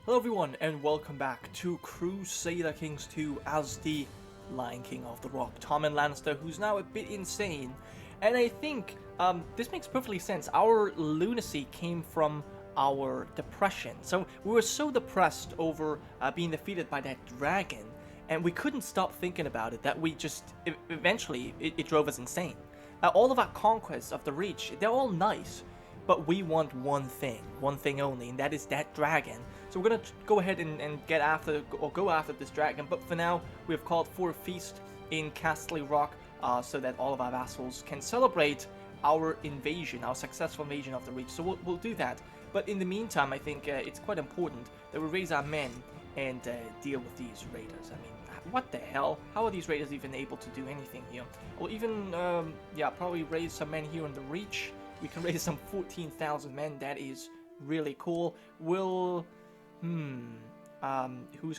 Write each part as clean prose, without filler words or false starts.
Hello everyone and welcome back to Crusader Kings 2 as the Lion King of the Rock, Tommen Lannister, who's now a bit insane. And I think this makes perfectly sense. Our lunacy came from our depression. So we were so depressed over being defeated by that dragon, and we couldn't stop thinking about it that we just, eventually, it drove us insane. All of our conquests of the Reach, they're all nice, but we want one thing only, and that is that dragon. So we're gonna go ahead and go after this dragon, but for now, we have called for a feast in Castle Rock, so that all of our vassals can celebrate our invasion, our successful invasion of the Reach. So we'll do that, but in the meantime, I think it's quite important that we raise our men and deal with these raiders. I mean, what the hell? How are these raiders even able to do anything here? Or even, probably raise some men here in the Reach. We can raise some 14,000 men. That is really cool. Who's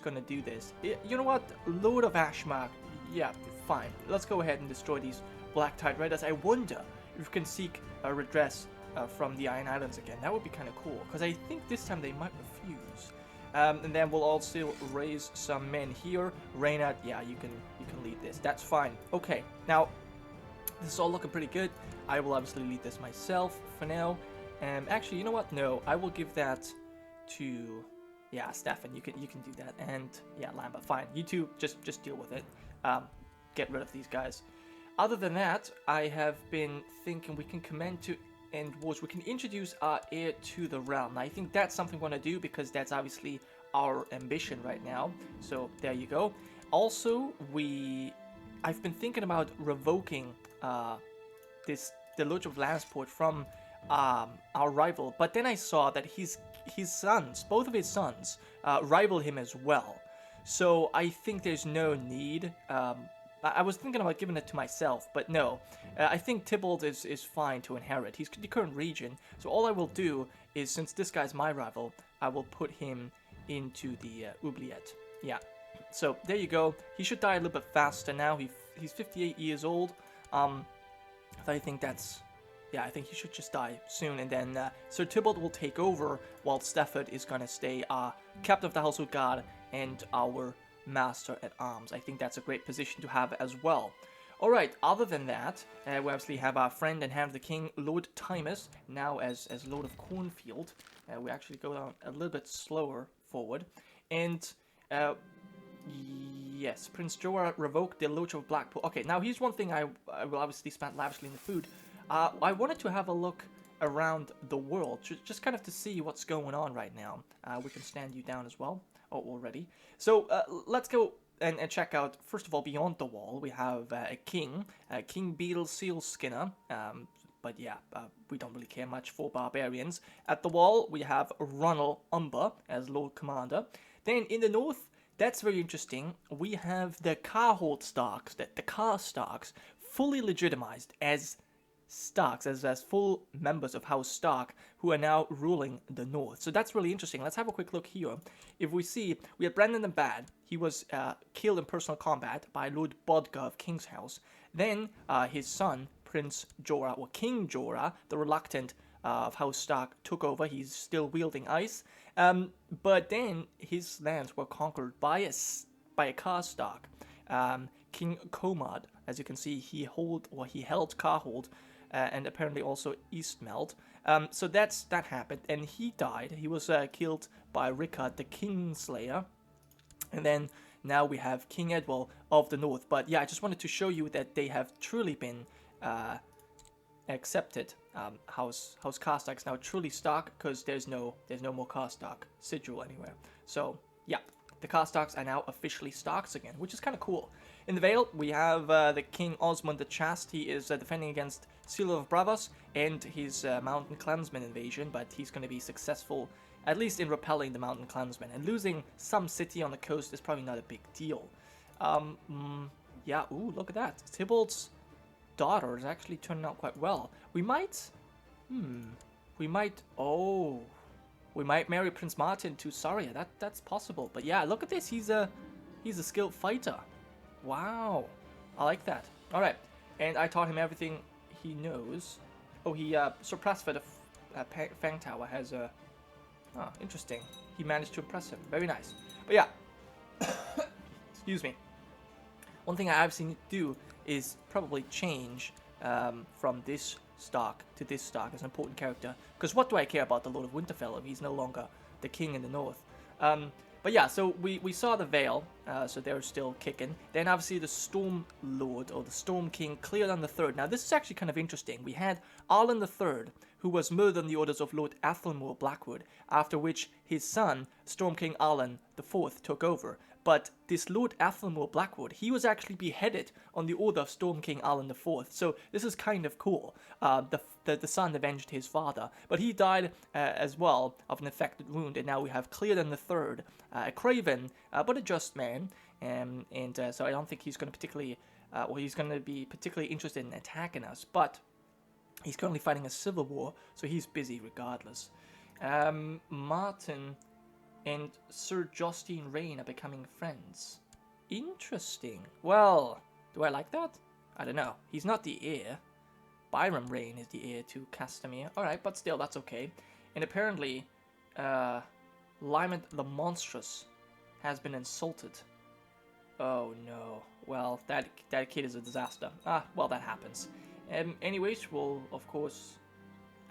gonna do this? You know what? Lord of Ashmark. Yeah, fine. Let's go ahead and destroy these Black Tide Raiders. I wonder if we can seek a redress from the Iron Islands again. That would be kind of cool, because I think this time they might refuse. And then we'll also raise some men here. Reynard, yeah, you can lead this. That's fine. Okay, now this is all looking pretty good. I will obviously lead this myself for now. Actually, you know what? No, I will give that to, yeah, Stefan. You can do that. And yeah, Lambert, fine. You two just deal with it. Get rid of these guys. Other than that, I have been thinking we can command to end wars. We can introduce our heir to the realm. I think that's something we want to do because that's obviously our ambition right now. So there you go. Also, I've been thinking about revoking the Lodge of Lannisport from our rival, but then I saw that his sons, both of his sons, rival him as well. So I think there's no need. I was thinking about giving it to myself, but no. I think Tybalt is fine to inherit. He's the current regent, so all I will do is, since this guy's my rival, I will put him into the oubliette. Yeah. So there you go. He should die a little bit faster now. He's 58 years old. I think that's, yeah, I think he should just die soon, and then Sir Tybalt will take over while Stafford is gonna stay captain of the household guard and our master at arms. I think that's a great position to have as well. Alright, other than that, we obviously have our friend and hand of the king, Lord Timus, now as Lord of Cornfield. We actually go down a little bit slower forward. And, yes, Prince Jorah revoked the Lodge of Blackpool. Okay, now here's one thing I will obviously spend lavishly in the food. I wanted to have a look around the world, just kind of to see what's going on right now. We can stand you down as well, already. So let's go and check out, first of all, beyond the wall, we have a king, King Beetle Seal Skinner. But yeah, we don't really care much for barbarians. At the wall, we have Ronald Umber as Lord Commander. Then in the north, that's very interesting, we have the Carhold Starks, the Car Starks, fully legitimized as Starks, as full members of House Stark, who are now ruling the north. So that's really interesting. Let's have a quick look here. If we see, we have Brandon the Bad. He was killed in personal combat by Lord Bodgar of King's House. Then his son, Prince Jorah, or King Jorah, the Reluctant of House Stark, took over. He's still wielding ice. But then his lands were conquered by a Car Stark, King Comad. As you can see, he held Carhold, and apparently also Eastmeld. So that happened, and he died. He was killed by Rickard, the Kingslayer. And then now we have King Edward of the North. But yeah, I just wanted to show you that they have truly been accepted. House Karstark is now truly Stark, because there's no more Karstark sigil anywhere. So yeah, the Karstarks are now officially Starks again, which is kind of cool. In the Vale, we have the King Osmond the Chaste. He is defending against Seal of Bravos and his Mountain Clansmen invasion, but he's going to be successful, at least in repelling the Mountain Clansmen. And losing some city on the coast is probably not a big deal. Yeah, ooh, look at that. Tybalt's daughter is actually turning out quite well. We might marry Prince Martin to Saria. That's possible. But yeah, look at this. He's a skilled fighter. Wow, I like that. All right, and I taught him everything he knows. Oh, Sir Prasford of Fang Tower has Oh, interesting. He managed to impress him. Very nice. But yeah. Excuse me. One thing I obviously need to do is probably change from this stock to this stock as an important character. Because what do I care about the Lord of Winterfell if he's no longer the king in the north? But yeah, so we saw the Vale, so they're still kicking. Then obviously the Storm Lord, or the Storm King, Clearland III. Now this is actually kind of interesting. We had Arlen III, who was murdered on the orders of Lord Athelmore Blackwood, after which his son, Storm King Arlen IV, took over. But this Lord Athelmore Blackwood, he was actually beheaded on the order of Storm King Arlen IV. So this is kind of cool. The son avenged his father, but he died as well of an infected wound. And now we have Clearland III, a craven, but a just man. So I don't think he's going to particularly, he's going to be particularly interested in attacking us. But he's currently fighting a civil war, so he's busy regardless. Martin and Sir Justine Rain are becoming friends. Interesting. Well, do I like that? I don't know. He's not the heir. Byram Rain is the heir to Castamere. Alright, but still, that's okay. And apparently, Lyman the Monstrous has been insulted. Oh no. Well, that kid is a disaster. Well, that happens. Anyways, we'll, of course,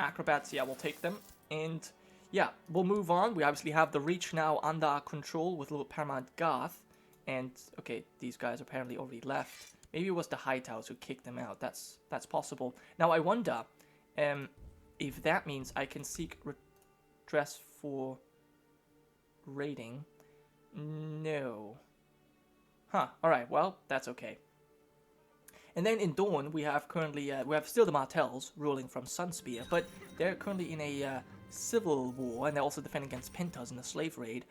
acrobats, yeah, we'll take them. And yeah, we'll move on. We obviously have the Reach now under our control with Lord Paramount Garth. And, okay, these guys apparently already left. Maybe it was the Hightowers who kicked them out. That's possible. Now, I wonder if that means I can seek redress for raiding. No. Huh, alright, well, that's okay. And then in Dawn, we have currently, we have still the Martells ruling from Sunspear, but they're currently in a civil war, and they're also defending against Pentas in the slave raid.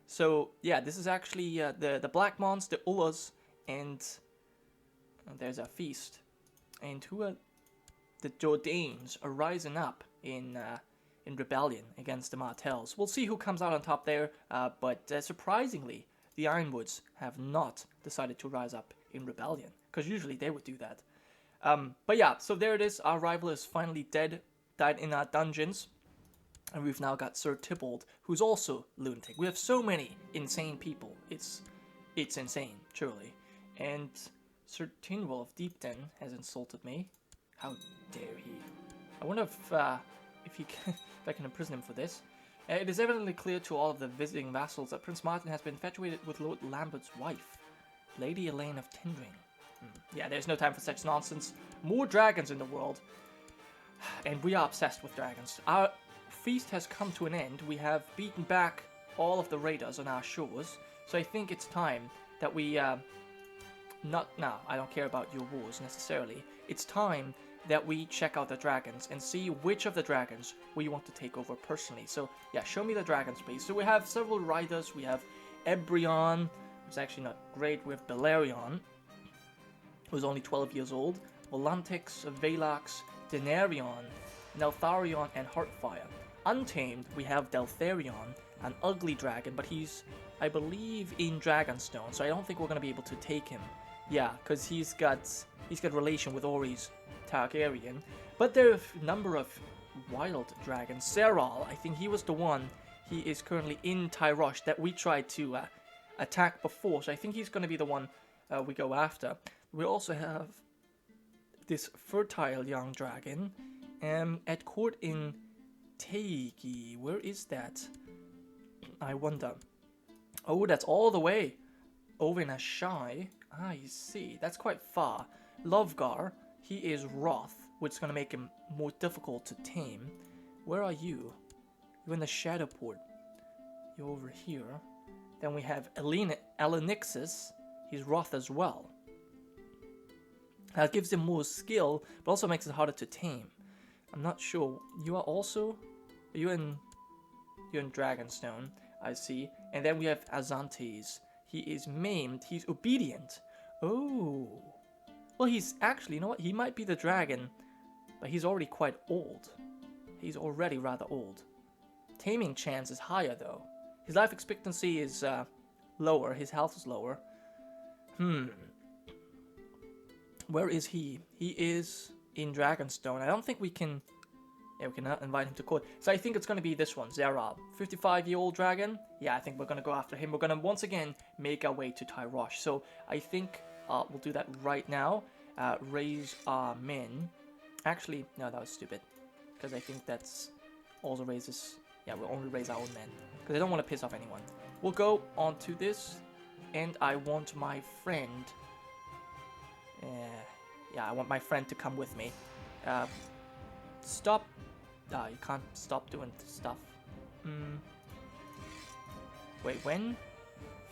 So, yeah, this is actually the Black Mons, the Ullas, and there's a feast. And who are the Jordanes are rising up in rebellion against the Martells. We'll see who comes out on top there, but surprisingly, the Ironwoods have not decided to rise up in rebellion, because usually they would do that. But yeah, so there it is. Our rival is finally dead, died in our dungeons, and we've now got Sir Tybalt, who's also lunatic. We have so many insane people. It's insane, truly. And Sir Tynwell of Deepden has insulted me. How dare he? I wonder if I can imprison him for this. It is evidently clear to all of the visiting vassals that Prince Martin has been infatuated with Lord Lambert's wife, Lady Elaine of Tindring. Yeah, there's no time for such nonsense. More dragons in the world, and we are obsessed with dragons. Our feast has come to an end. We have beaten back all of the raiders on our shores, so I think it's time that we, I don't care about your wars necessarily. It's time that we check out the dragons and see which of the dragons we want to take over personally. So yeah, show me the dragons, please. So we have several riders. We have Ebryon, who's actually not great. We have Balerion, who's only 12 years old. Volantix, Velox, Denarion, Neltharion, and Heartfire. Untamed, we have Deltharion, an ugly dragon, but he's, I believe, in Dragonstone, so I don't think we're going to be able to take him. Yeah, because he's got relation with Ori's Targaryen. But there are a number of wild dragons. Serral, I think he was the one. He is currently in Tyrosh that we tried to attack before, so I think he's going to be the one we go after. We also have this fertile young dragon at court in Teigi. Where is that? I wonder. Oh, that's all the way over in Ashai. I see. That's quite far. Lovegar, he is Wroth, which is going to make him more difficult to tame. Where are you? You're in the Shadowport. You're over here. Then we have Elenixis. He's Wroth as well. That gives him more skill, but also makes it harder to tame. I'm not sure. You are also... You're in Dragonstone, I see. And then we have Azantes. He is maimed. He's obedient. Oh. Well, he's actually, you know what? He might be the dragon, but he's already quite old. He's already rather old. Taming chance is higher, though. His life expectancy is lower. His health is lower. Where is he? He is in Dragonstone. I don't think we can Yeah, we can invite him to court. So I think it's going to be this one, Zeral. 55-year-old dragon. Yeah, I think we're going to go after him. We're going to once again make our way to Tyrosh. So I think we'll do that right now. Raise our men. Actually, no, that was stupid. Because I think that's also raises... Yeah, we'll only raise our own men. Because I don't want to piss off anyone. We'll go on to this. And I want my friend... yeah, I want my friend to come with me. Stop. You can't stop doing stuff. Wait, when?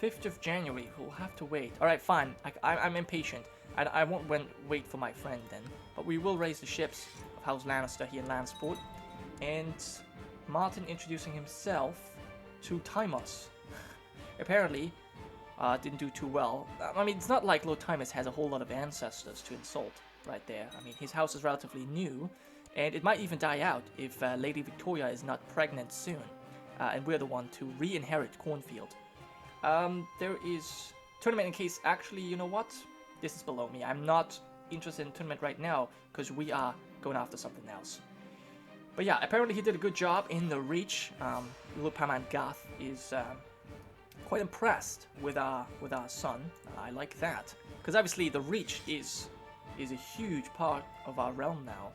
5th of January. We'll have to wait. Alright, fine. I'm impatient. I won't wait for my friend then. But we will raise the ships of House Lannister here in Landsport. And Martin introducing himself to Timos. Apparently, didn't do too well. I mean, it's not like Lord Timos has a whole lot of ancestors to insult right there. I mean, his house is relatively new. And it might even die out if Lady Victoria is not pregnant soon. And we're the one to re-inherit Cornfield. There is tournament in case... Actually, you know what? This is below me. I'm not interested in tournament right now because we are going after something else. But yeah, apparently he did a good job in the Reach. Lord Paramount Garth is quite impressed with our son. I like that. Because obviously the Reach is a huge part of our realm now,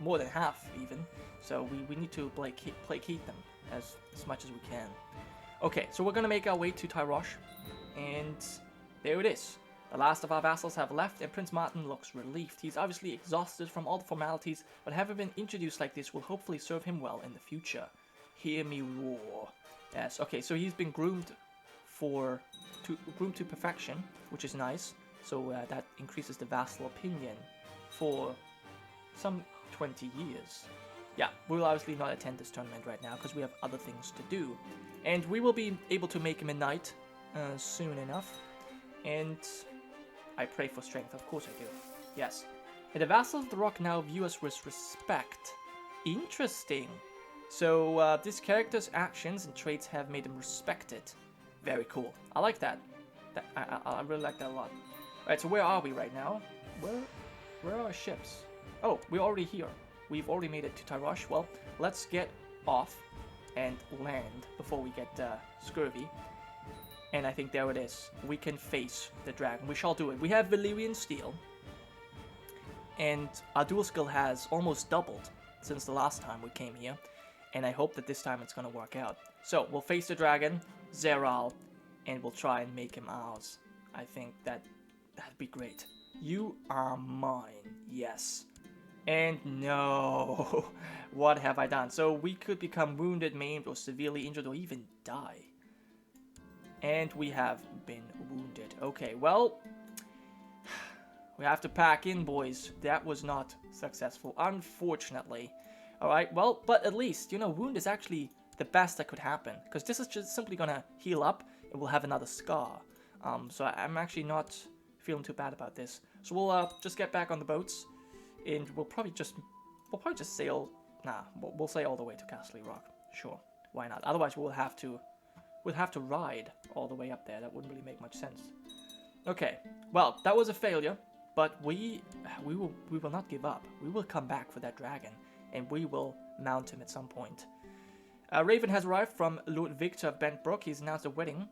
more than half even, so we need to placate them as much as we can. Okay, so we're gonna make our way to Tyrosh, and there it is. The last of our vassals have left, and Prince Martin looks relieved. He's obviously exhausted from all the formalities, but having been introduced like this will hopefully serve him well in the future. Hear me roar. Yes, okay, so he's been groomed to perfection, which is nice. So that increases the vassal opinion for some 20 years. Yeah, we'll obviously not attend this tournament right now because we have other things to do. And we will be able to make him a knight soon enough. And I pray for strength, of course I do. Yes. And the vassals of the rock now view us with respect. Interesting. So this character's actions and traits have made him respected. Very cool. I like that. I really like that a lot. Alright, so where are we right now? Where are our ships? Oh, we're already here. We've already made it to Tyrosh. Well, let's get off and land before we get scurvy. And I think there it is. We can face the dragon. We shall do it. We have Valyrian steel. And our dual skill has almost doubled since the last time we came here. And I hope that this time it's going to work out. So, we'll face the dragon, Zeral, and we'll try and make him ours. I think that'd be great. You are mine. Yes. And no. What have I done? So we could become wounded, maimed, or severely injured, or even die. And we have been wounded. Okay, well, we have to pack in, boys. That was not successful, unfortunately. Alright, well, but at least, you know, wound is actually the best that could happen. Because this is just simply gonna heal up, and we'll have another scar. So I'm actually not feeling too bad about this. So we'll just get back on the boats, and we'll probably just sail. Nah, we'll sail all the way to Castle Rock. Sure, why not? Otherwise, we'll have to ride all the way up there. That wouldn't really make much sense. Okay, well, that was a failure, but we will not give up. We will come back for that dragon, and we will mount him at some point. Raven has arrived from Lord Victor of Bentbrook. He's announced a wedding.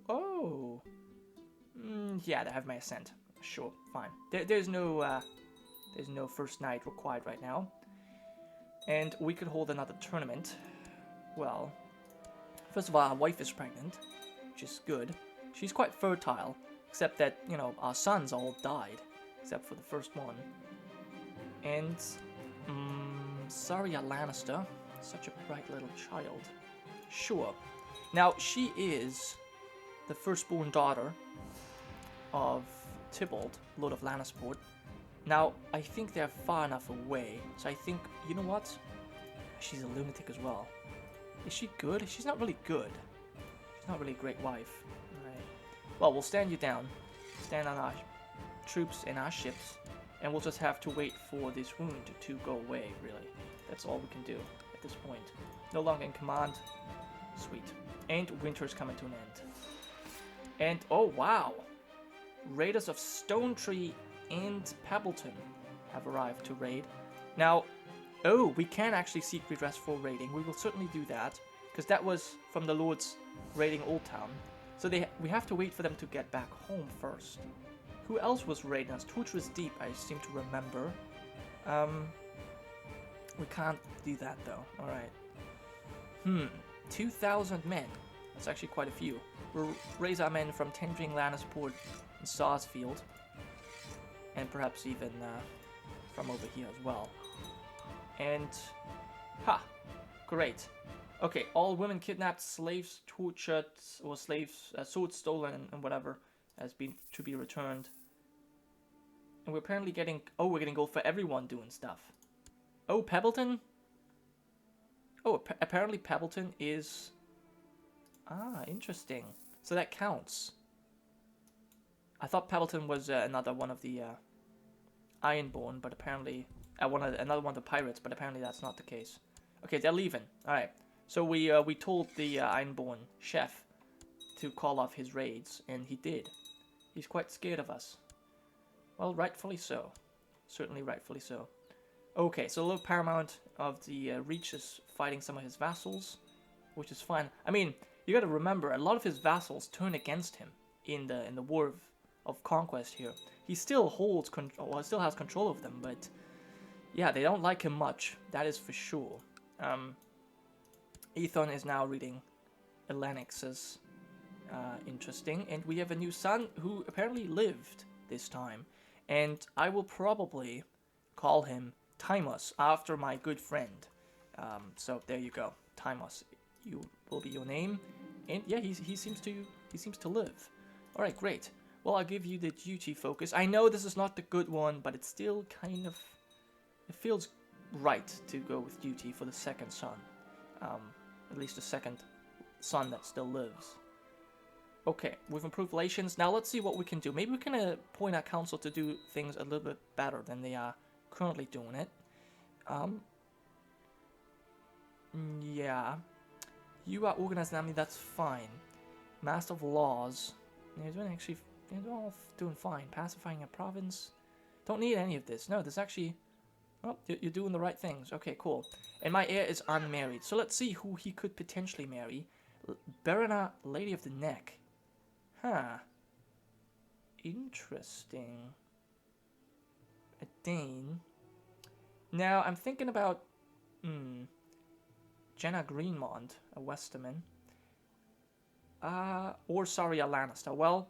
Oh. Yeah, they have my assent. Sure, fine. There's no first night required right now. And we could hold another tournament. Well, first of all, our wife is pregnant, which is good. She's quite fertile, except that, you know, our sons all died, except for the first one. And, sorry, Lannister. Such a bright little child. Sure. Now, she is the firstborn daughter of Tybalt, Lord of Lannisport. Now, I think they're far enough away, so I think, you know what? She's a lunatic as well. Is she good? She's not really good. She's not really a great wife. Alright. Well, we'll stand you down. Stand on our troops and our ships, and we'll just have to wait for this wound to go away, really. That's all we can do at this point. No longer in command. Sweet. And winter's coming to an end. And, oh wow! Raiders of Stone Tree and Pebbleton have arrived to raid. Now, Oh, we can actually seek redress for raiding. We will certainly do that, because that was from the lords raiding Old Town. So we have to wait for them to get back home first. Who else was raiding us? Torturous Deep, I seem to remember. We can't do that though. Alright. 2,000 men. That's actually quite a few. We'll raise our men from Tendring, Lannisport, and Sarsfield. And perhaps even from over here as well. And... ha! Great. Okay, all women kidnapped, slaves tortured, or slaves, swords stolen, and whatever has been to be returned. And we're apparently getting... oh, we're getting gold for everyone doing stuff. Oh, Pebbleton? Oh, apparently Pebbleton is... ah, interesting. So that counts. I thought Pebbleton was another one of the Ironborn, but apparently... another one of the pirates, but apparently that's not the case. Okay, they're leaving. Alright. So we told the Ironborn chef to call off his raids, and he did. He's quite scared of us. Well, rightfully so. Certainly rightfully so. Okay, so Lord Paramount of the Reach is fighting some of his vassals, which is fine. I mean, you gotta remember, a lot of his vassals turn against him in the war of conquest here. He still holds still has control of them, but yeah, they don't like him much. That is for sure. Ethon is now reading Elenix's. Interesting. And we have a new son who apparently lived this time. And I will probably call him Timos, after my good friend. So there you go. Timos, you will be your name. And yeah, he seems to live. Alright, great. Well, I'll give you the duty focus. I know this is not the good one, but it's still kind of... it feels right to go with duty for the second son. At least the second son that still lives. Okay, we've improved relations. Now let's see what we can do. Maybe we can appoint our council to do things a little bit better than they are currently doing it. Yeah. You are organized an army, that's fine. Master of Laws. They're all doing fine. Pacifying a province. Don't need any of this. No, this actually... oh, you're doing the right things. Okay, cool. And my heir is unmarried. So let's see who he could potentially marry. Berena, Lady of the Neck. Huh. Interesting. A Dane. Now, I'm thinking about... Jenna Greenmont, a Westerman. Or Saria Lannister. Well,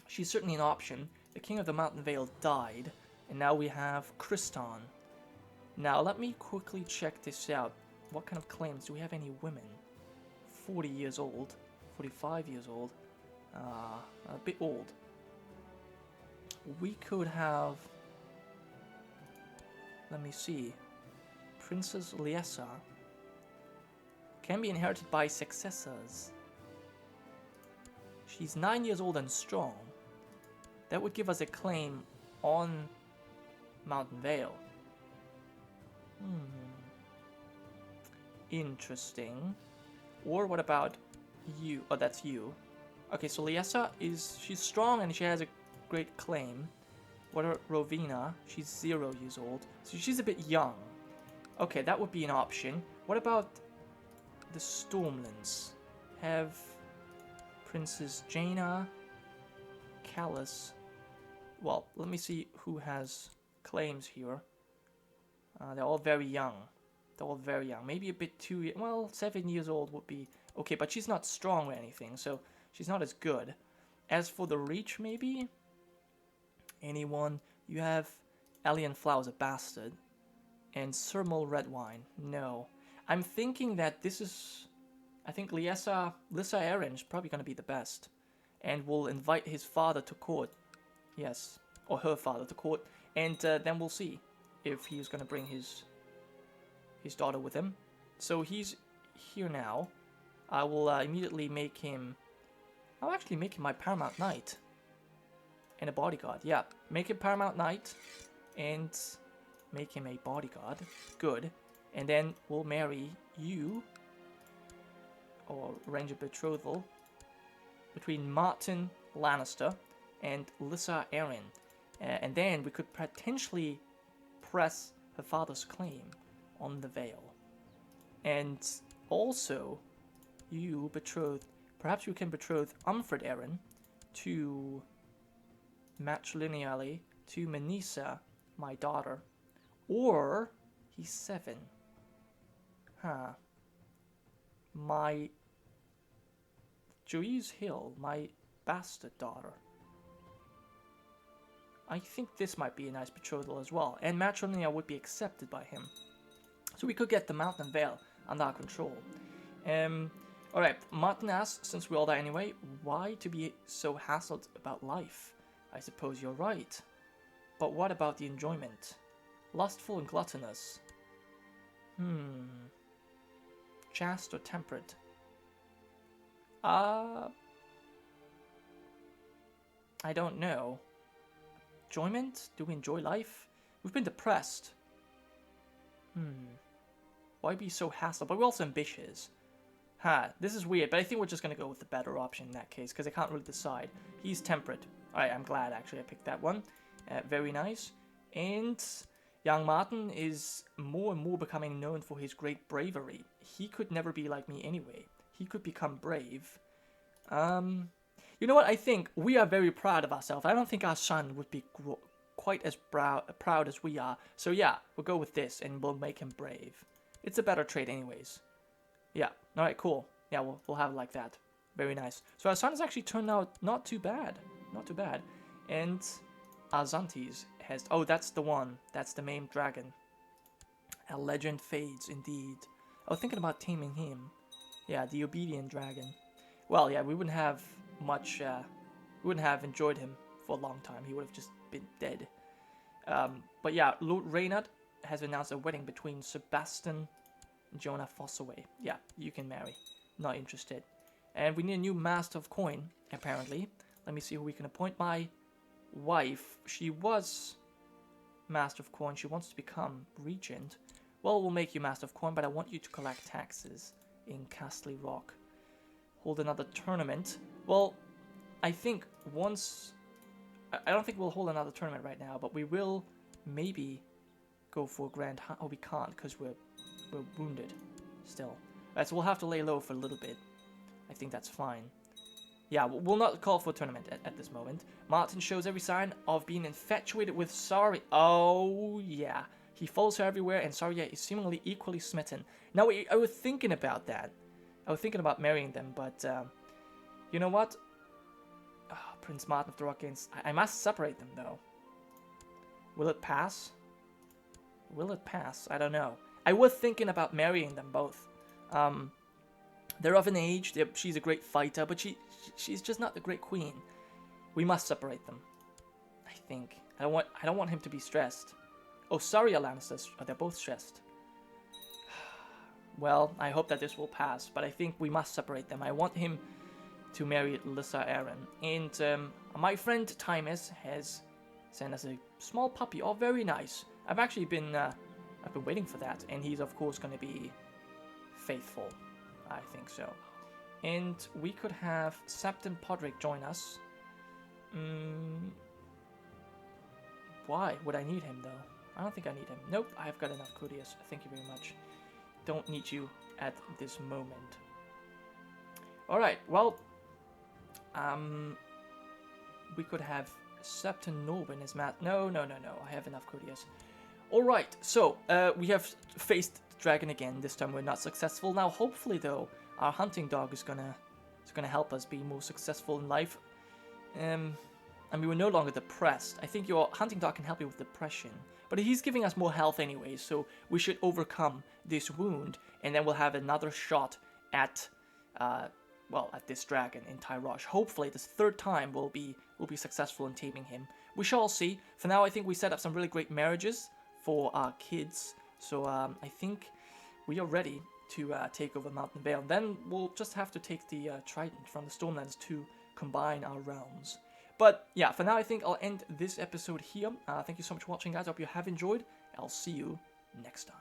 she's certainly an option. The King of the Mountain Vale died. And now we have Kriston. Now, let me quickly check this out. What kind of claims? Do we have any women? 40 years old. 45 years old. A bit old. We could have... let me see. Princess Liesa. Can be inherited by successors. She's 9 years old and strong. That would give us a claim on Mountain Vale. Interesting. Or what about you? Oh, that's you. Okay, so Liesa she's strong and she has a great claim. What about Rovina? She's 0 years old. So she's a bit young. Okay, that would be an option. What about the Stormlands? Have Princess Jaina, Callus. Well, let me see who has claims here. They're all very young. They're all very young. Maybe a bit too... well, 7 years old would be... okay, but she's not strong or anything, so she's not as good. As for the Reach, maybe? Anyone? You have Alien Flowers, a bastard. And Sermal Redwine. No. I'm thinking that this is... I think Lissa Aaron is probably going to be the best. And we'll invite his father to court. Yes. Or her father to court. And then we'll see if he's going to bring his daughter with him. So he's here now. I will immediately make him... I'll actually make him my Paramount Knight. And a bodyguard. Yeah. Make him Paramount Knight. And make him a bodyguard. Good. And then we'll marry you. Or arrange a betrothal. Between Martin Lannister and Lissa Arryn. And then we could potentially press her father's claim. on the Vale. And also, you betrothed, perhaps you can betroth Umfred Aaron to matrilineally to Manisa, my daughter. Or, he's 7. Huh. My Joyce Hill, my bastard daughter. I think this might be a nice betrothal as well, and matrilineal would be accepted by him. So we could get the Mountain Vale under our control. Alright, Martin asks, since we all die anyway, why to be so hassled about life? I suppose you're right. But what about the enjoyment? Lustful and gluttonous. Chaste or temperate? I don't know. Enjoyment? Do we enjoy life? We've been depressed. Why be so hassled? But we're also ambitious. This is weird, but I think we're just going to go with the better option in that case, because I can't really decide. He's temperate. Alright, I'm glad actually I picked that one. Very nice. And young Martin is more and more becoming known for his great bravery. He could never be like me anyway. He could become brave. You know what? I think we are very proud of ourselves. I don't think our son would be quite as proud as we are. So yeah, we'll go with this and we'll make him brave. It's a better trait anyways. Yeah. Alright, cool. Yeah, we'll have it like that. Very nice. So our son has actually turned out not too bad. Not too bad. And Azantes has... Oh, that's the one. That's the maimed dragon. A legend fades, indeed. I was thinking about taming him. Yeah, the obedient dragon. Well, yeah, we wouldn't have much... we wouldn't have enjoyed him for a long time. He would have just been dead. But yeah, Lord Reynard has announced a wedding between Sebastian and Jonah Fossaway. Yeah, you can marry. Not interested. And we need a new Master of Coin, apparently. Let me see who we can appoint. My wife, she was Master of Coin. She wants to become Regent. Well, we'll make you Master of Coin, but I want you to collect taxes in Castle Rock. Hold another tournament. Well, I think once... I don't think we'll hold another tournament right now, but we will maybe go for a Grand... Oh, we can't because we're wounded still. Right, so we'll have to lay low for a little bit. I think that's fine. Yeah, we'll not call for a tournament at this moment. Martin shows every sign of being infatuated with Saria. Oh, yeah. He follows her everywhere, and Saria is seemingly equally smitten. Now, I was thinking about that. I was thinking about marrying them, but, you know what? Oh, Prince Martin of the Rockgains. I must separate them, though. Will it pass? Will it pass? I don't know. I was thinking about marrying them both. They're of an age. She's a great fighter, but she's just not the great queen. We must separate them. I think. I don't want him to be stressed. Oh, sorry, Lannister. They're both stressed. Well, I hope that this will pass, but I think we must separate them. I want him to marry Lyssa Arryn. And my friend Timus has sent us a small puppy. Oh, very nice. I've actually been waiting for that, and he's of course going to be faithful. I think so. And we could have Septon Podrick join us. Why would I need him, though? I don't think I need him. Nope, I've got enough courtiers. Thank you very much. Don't need you at this moment. Alright, well... we could have Septon Norbin as Matt. No. I have enough courtiers. Alright, so, we have faced the dragon again. This time we're not successful. Now, hopefully, though, our hunting dog is gonna help us be more successful in life. I mean, we're no longer depressed. I think your hunting dog can help you with depression. But he's giving us more health anyway, so we should overcome this wound, and then we'll have another shot at, well, at this dragon in Tyrosh. Hopefully, this third time we'll be successful in taming him. We shall see. For now, I think we set up some really great marriages for our kids. So I think we are ready to take over Mountain Vale. Then we'll just have to take the Trident from the Stormlands to combine our realms. But yeah, for now I think I'll end this episode here. Thank you so much for watching, guys. I hope you have enjoyed. I'll see you next time.